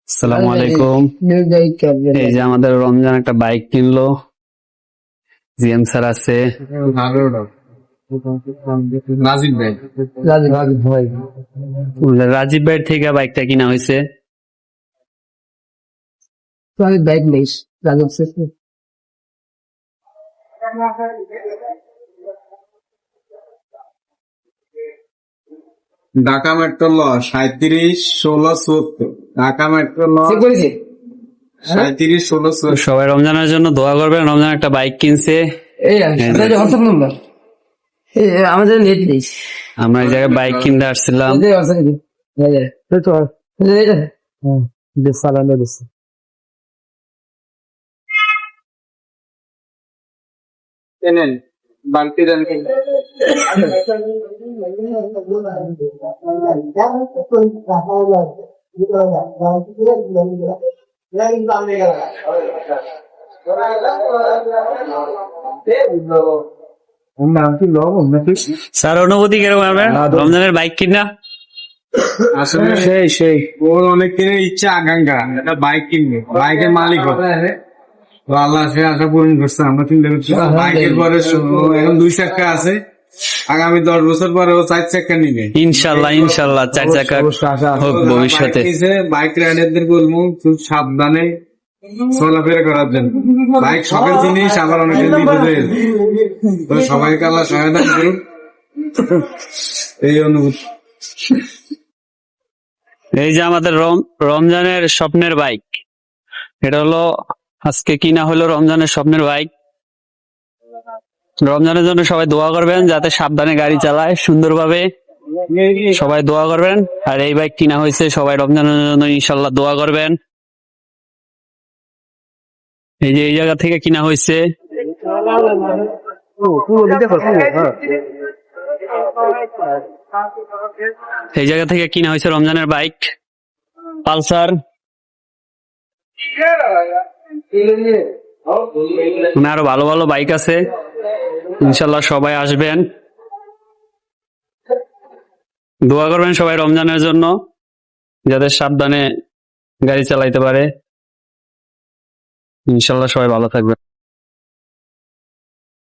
আসসালামু আলাইকুম। এই যে আমাদের রমজান একটা বাইক কিনলো, জিএম স্যার আছে। নাজিম ভাই রাজীব ভাইয়ের থেকে বাইকটা কিনা হয়েছে। বাইক নেই রাজীব স্যার ঢাকা মেট্রো ল 37-16-74 ঢাকা মেট্রো ল চেক করেছি 37-16-74 সবাই রমজানের জন্য দোয়া করবেন। রমজান একটা বাইক কিনছে। এই হোয়াটসঅ্যাপ নাম্বার আমাদের নেট নেই আমরা এই জায়গায় বাইক কিনতে আসছিলাম। এনেন বালতি দেন স্যার অনুভূতি কিরকম আপনার রমজানের বাইক কিনা? আসলে সেই ওর অনেক দিনের ইচ্ছা আকাঙ্ক্ষা একটা বাইক কিনবে, বাইকের মালিক হবে। তো আল্লাহ সে আশা পূরণ করছে। আমরা চিন্তা করছি বাইকের পরে এখন 2 চাকা আছে, আগামী 10 বছর পরে ও 4 চাকা নিবে ইনশাল্লাহ ইনশাল্লাহ 4 চাকা হোক ভবিষ্যতে। বাইক রাইডারদের বলবো খুব সাবধানে চলাফেরা করার জন্য। বাইক শখের জিনিস, আবার অনেকের বিপদে। তো সবাইকে আল্লাহ সহায়তা করুক, এই অনুভূতি। এই যে আমাদের রমজানের স্বপ্নের বাইক, এটা হলো আজকে কিনা হলো রমজানের স্বপ্নের বাইক। রমজানের জন্য সবাই দোয়া করবেন যাতে সাবধানে গাড়ি চালায় সুন্দরভাবে, সবাই দোয়া করবেন। আর এই বাইক কিনা হয়েছে, সবাই রমজানের জন্য ইনশাল্লাহ দোয়া করবেন। এই যে এই জায়গা থেকে কিনা হয়েছে। এই জায়গা থেকে কিনা হয়েছে রমজানের বাইক পালসার। আরো ভালো ভালো বাইক আছে, ইনশাল্লাহ সবাই আসবেন, দোয়া করবেন সবাই রমজানের জন্য যাতে সাবধানে গাড়ি চালাইতে পারে। ইনশাল্লাহ সবাই ভালো থাকবেন।